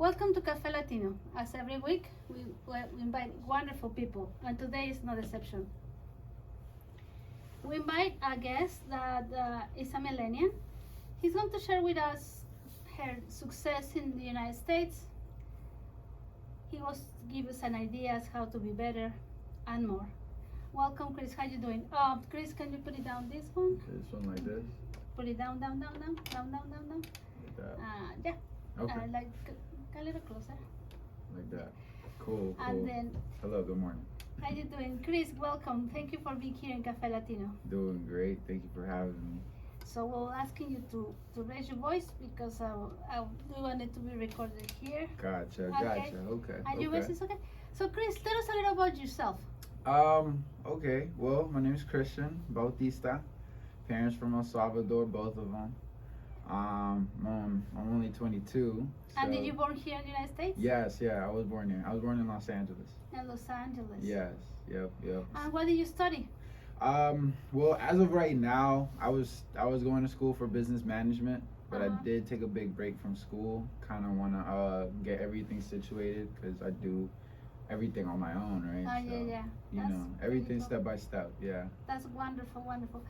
Welcome to Cafe Latino. As every week, we invite wonderful people, and today is no exception. We invite a guest that is a millennial. He's going to share with us her success in the United States. He will give us an ideas how to be better and more. Welcome, Chris. How you doing? Chris, can you put it down this one? This one like this? Put it down. Like that? Yeah. Okay. Like a little closer. Like that. Cool. And then, Hello, good morning. how you doing? Chris, welcome. Thank you for being here in Cafe Latino. Doing great. Thank you for having me. So we're asking you to raise your voice because we want it to be recorded here. Gotcha. Okay. Okay. And your voice is okay? So Chris, tell us a little about yourself. Okay. Well, my name is Christian Bautista. Parents from El Salvador, both of them. I'm only 22. And did you born here in the United States? Yes, yeah, I was born here. I was born in Los Angeles. In Los Angeles. Yes, yep. And what did you study? Well, as of right now, I was going to school for business management, but I did take a big break from school. Kind of want to get everything situated because I do everything on my own, right? Yeah. You know, everything step by step. Yeah. That's wonderful.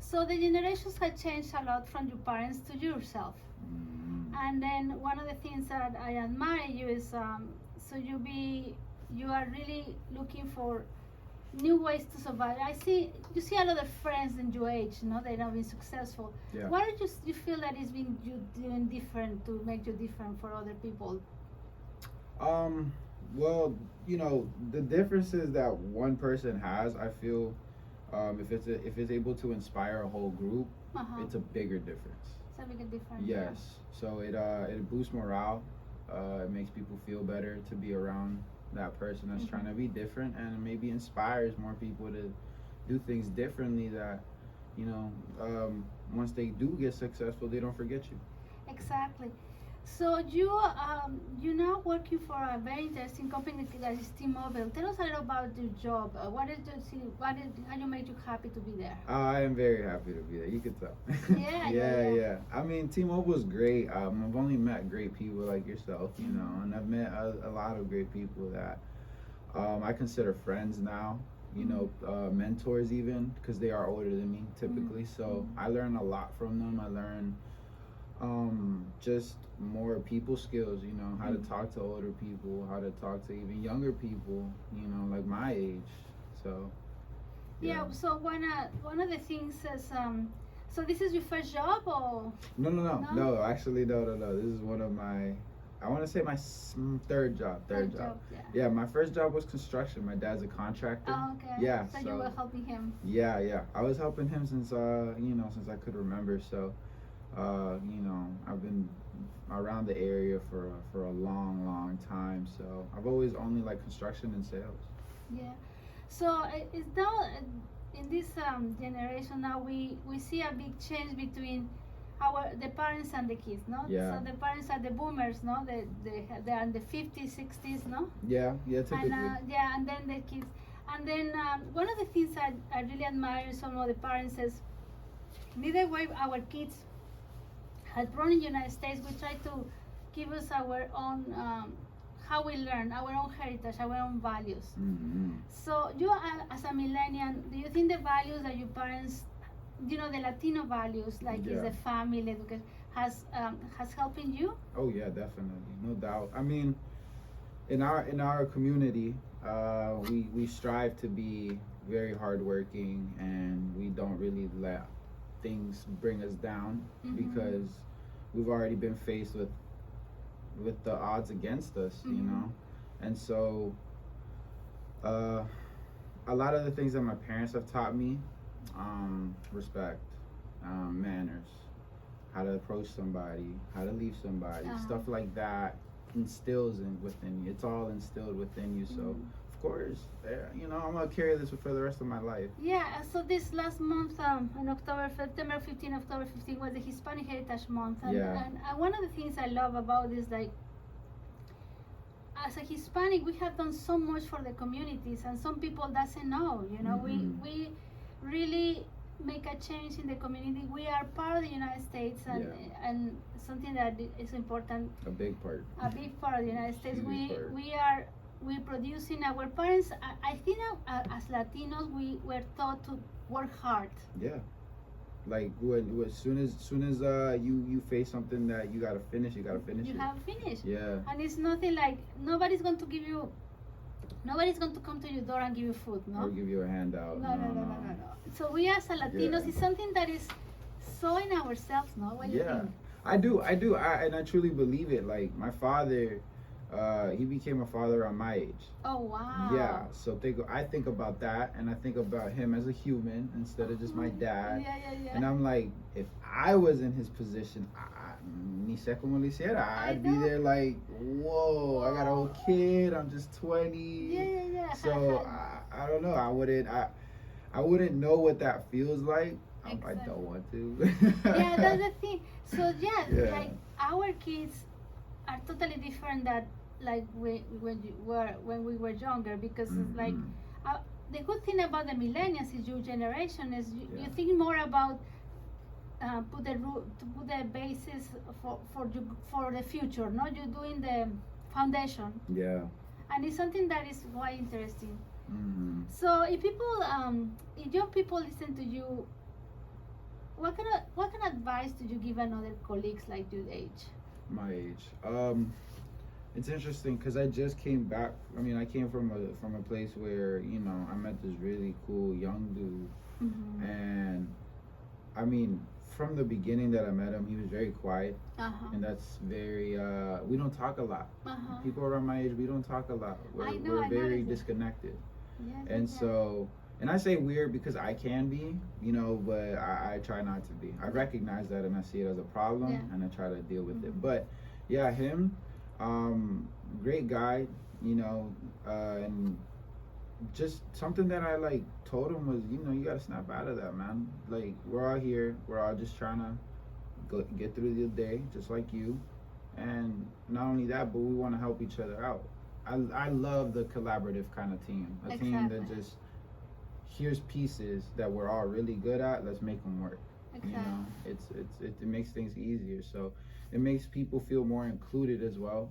So the generations have changed a lot from your parents to yourself. Mm. And then one of the things that I admire you is you are really looking for new ways to survive. You see a lot of friends in your age, they're not being successful. Yeah. What did you feel that is been you doing different to make you different for other people? Well, the differences that one person has, I feel, if it's able to inspire a whole group, it's a bigger difference. It's a bigger difference. Yes. So it boosts morale. It makes people feel better to be around that person that's trying to be different, and maybe inspires more people to do things differently. That once they do get successful, they don't forget you. Exactly. So you now working for a very interesting company that is T-Mobile. Tell us a little about your job. How you made you happy to be there? I am very happy to be there. You could tell. Yeah. I mean, T-Mobile is great. I've only met great people like yourself, and I've met a lot of great people that I consider friends now. Mentors even, because they are older than me typically. So I learn a lot from them. I learn just more people skills, how to talk to older people, how to talk to even younger people, like my age. So yeah. So one of the things is so this is your first job or no, actually no, this is one of my, I want to say my third job. Yeah, my first job was construction. My dad's a contractor. Oh, okay. Yeah, so you were helping him. Yeah, I was helping him since since I could remember. So I've been around the area for a long time. So I've always only liked construction and sales. Yeah. So it's now in this generation now we see a big change between the parents and the kids, no? Yeah. So the parents are the boomers, no? They are in the 50s, 60s, no? Yeah, typically. And then the kids. And then one of the things I really admire in some of the parents is neither way our kids had grown in the United States, we try to give us our own, how we learn, our own heritage, our own values. Mm-hmm. So you, as a millennial, do you think the values that your parents, the Latino values, like is the family, education, has helping you? Oh yeah, definitely, no doubt. I mean, in our community, we strive to be very hardworking, and we don't really let things bring us down because we've already been faced with the odds against us, and so a lot of the things that my parents have taught me, respect, manners, how to approach somebody, how to leave somebody, stuff like that instills within you. It's all instilled within you. So of course, I'm gonna carry this for the rest of my life. Yeah. So this last month, in September 15, October 15 was the Hispanic Heritage Month, and one of the things I love about this, like, as a Hispanic, we have done so much for the communities, and some people doesn't know. We really make a change in the community. We are part of the United States, and something that is important. A big part. A big part of the United States. Huge We're producing. Our parents. I think as Latinos, we were taught to work hard. Yeah. Like as soon as you face something that you gotta finish, you gotta finish it. You have finished. Yeah. And it's nothing like nobody's going to come to your door and give you food, no? Or give you a handout. No. So we as a Latinos, it's something that is so in ourselves, no? What do you think? I do. And I truly believe it. Like my father, he became a father at my age. Oh wow. Yeah. So I think about that, and I think about him as a human instead of just my dad. Yeah. And I'm like, if I was in his position, ni sé cómo lo hiciera. I'd be there like, whoa, I got a whole kid. I'm just 20. Yeah. So I don't know. I wouldn't know what that feels like. Exactly. I don't want to. Yeah, that's the thing. So like our kids are totally different that like when we were younger, because it's like the good thing about the millennials is your generation is you think more about put the basis for the future. No, you're doing the foundation. Yeah. And it's something that is quite interesting. Mm-hmm. So if young people listen to you, what kind of advice do you give another colleagues like your age? My age. It's interesting because I just came back. I mean, I came from a place where I met this really cool young dude, and I mean, from the beginning that I met him, he was very quiet, and that's very. We don't talk a lot. People around my age, we don't talk a lot. We're very disconnected, so. And I say weird because I can be, but I try not to be. I recognize that and I see it as a problem, and I try to deal with it. But yeah, him, great guy, and just something that I like told him was, you gotta snap out of that, man. Like, we're all here, we're all just trying to get through the day, just like you. And not only that, but we want to help each other out. I love the collaborative kind of team, a team that just here's pieces that we're all really good at. Let's make them work. Exactly. It makes things easier. So it makes people feel more included as well.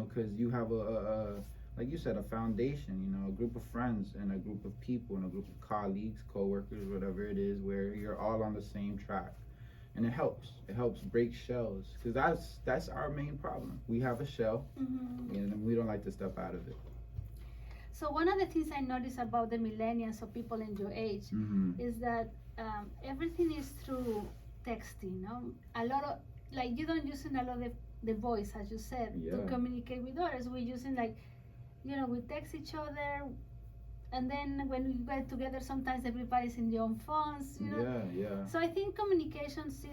Because you have a like you said, a foundation. A group of friends and a group of people and a group of colleagues, co-workers, whatever it is, where you're all on the same track, and it helps. It helps break shells because that's our main problem. We have a shell, and we don't like to step out of it. So one of the things I notice about the millennials or people in your age is that everything is through texting. A lot of you don't using a lot of the voice, as you said, to communicate with others. We're using we text each other, and then when we get together, sometimes everybody's in their own phones. So I think communications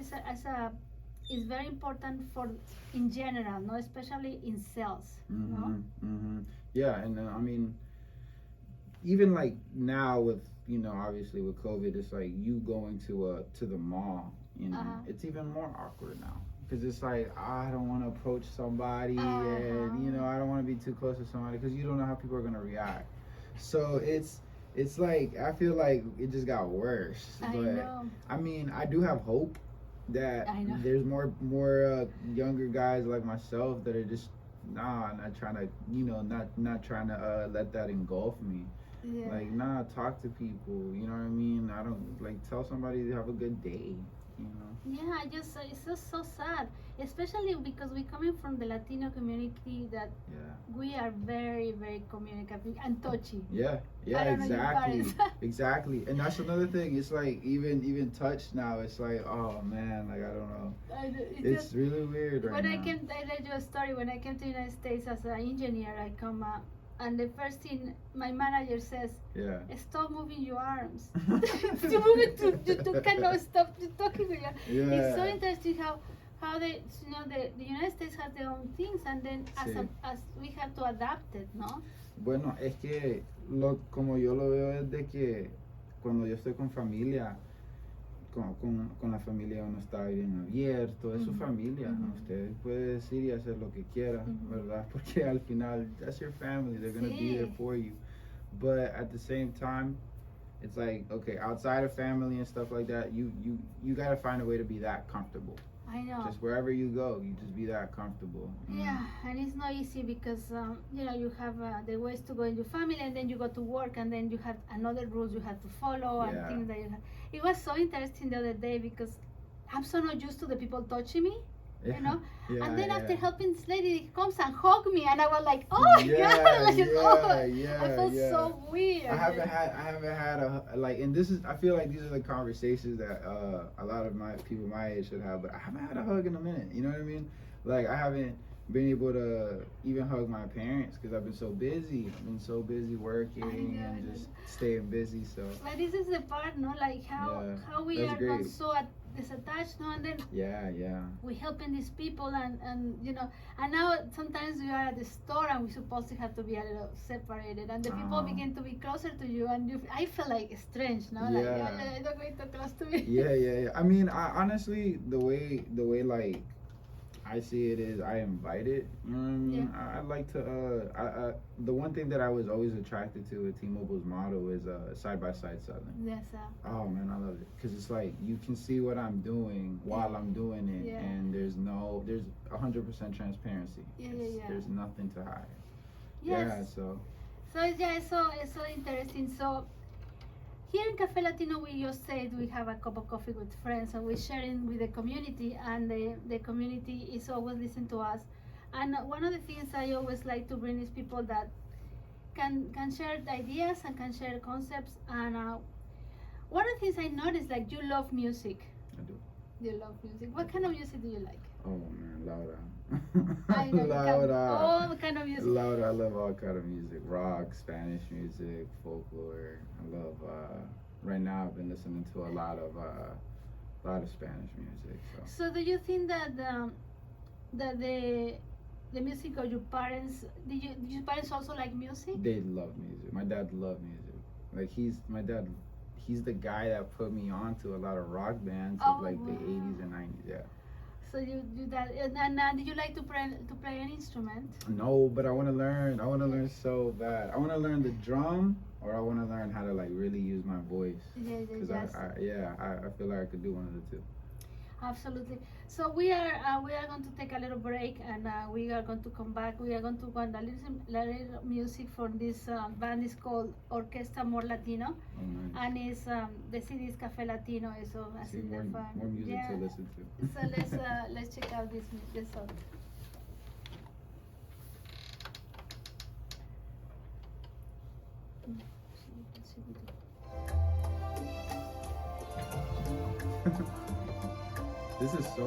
is very important in general, especially in sales. Yeah, and I mean. Even like now with obviously with COVID, it's like you going to the mall, it's even more awkward now because it's like I don't want to approach somebody and I don't want to be too close to somebody because you don't know how people are gonna react. So it's like I feel like it just got worse. I know. I mean, I do have hope that there's more younger guys like myself that are just not trying to not trying to let that engulf me. Like, talk to people, you know what I mean? I don't, tell somebody to have a good day, Yeah, it's just so sad, especially because we're coming from the Latino community that we are very, very communicative and touchy. Yeah, exactly. And that's another thing. It's like, even touch now, it's like, oh man, I don't know. It's really weird right now. I let you a story. When I came to the United States as an engineer, I come up. And the first thing my manager says, stop moving your arms. You cannot stop talking with your. It's so interesting how the United States has their own things, and then as we have to adapt it, ¿no? Bueno, es que como yo lo veo es de que cuando yo estoy con familia, con la familia uno está bien abierto, es su familia, usted puede decir y hacer lo que quiera, ¿verdad? Porque al final, that's your family, they're going to be there for you. But at the same time, it's like, okay, outside of family and stuff like that, you gotta find a way to be that comfortable. I know. Just wherever you go, you just be that comfortable. Yeah, and it's not easy because you have the ways to go in your family, and then you go to work, and then you have another rules you have to follow and Yeah. things that you have. It was so interesting the other day because I'm so not used to the people touching me, you know. Yeah, And then after yeah. helping this lady, he comes and hug me, and I was like, oh my god, like, oh, yeah, I felt yeah. so weird. I haven't had a like, and this is, I feel like these are the conversations that a lot of my people my age should have, but I haven't had a hug in a minute. You know what I mean? Like, I haven't been able to even hug my parents because I've been so busy. I've been so busy working and just staying busy. So. But this is the part, no, like how we that's are great. so disattached, no, and then Yeah. we helping these people, and and now sometimes we are at the store and we're supposed to have to be a little separated, and the people begin to be closer to you, and I feel like strange, no, like I don't going too close to me. Yeah. I mean, I honestly, the way like I see it is, I invite it. You know what I mean? Yeah. I like to. The one thing that I was always attracted to with T-Mobile's motto is side by side selling. Yes, sir. Oh man, I love it because it's like you can see what I'm doing while I'm doing it, and there's 100% transparency. There's nothing to hide. Yes. Yeah. So it's so interesting. So. Here in Cafe Latino, we just said we have a cup of coffee with friends, and we're sharing with the community, and the community is always listening to us. And one of the things I always like to bring is people that can share ideas and can share concepts. And one of the things I noticed, like, you love music. I do. You love music. What kind of music do you like? Oh man, louder. I know louder. all kind of music. Louder. I love all kind of music. Rock, Spanish music, folklore. I love. Right now, I've been listening to a lot of Spanish music. So do you think that the music of your parents? Did your parents also like music? They love music. My dad loved music. Like, he's the guy that put me on to a lot of rock bands of like the 80s and 90s. Yeah. So you do that, and did you like to play an instrument? No, but I want to learn. I want to learn so bad. I want to learn the drum, or I want to learn how to like really use my voice. Because I feel like I could do one of the two. Absolutely. So we are going to take a little break, and we are going to come back. We are going to go and little music from this band is called Orquesta More Latino, and it's the CD is Cafe Latino. So more music to listen to. So let's check out this song. This is so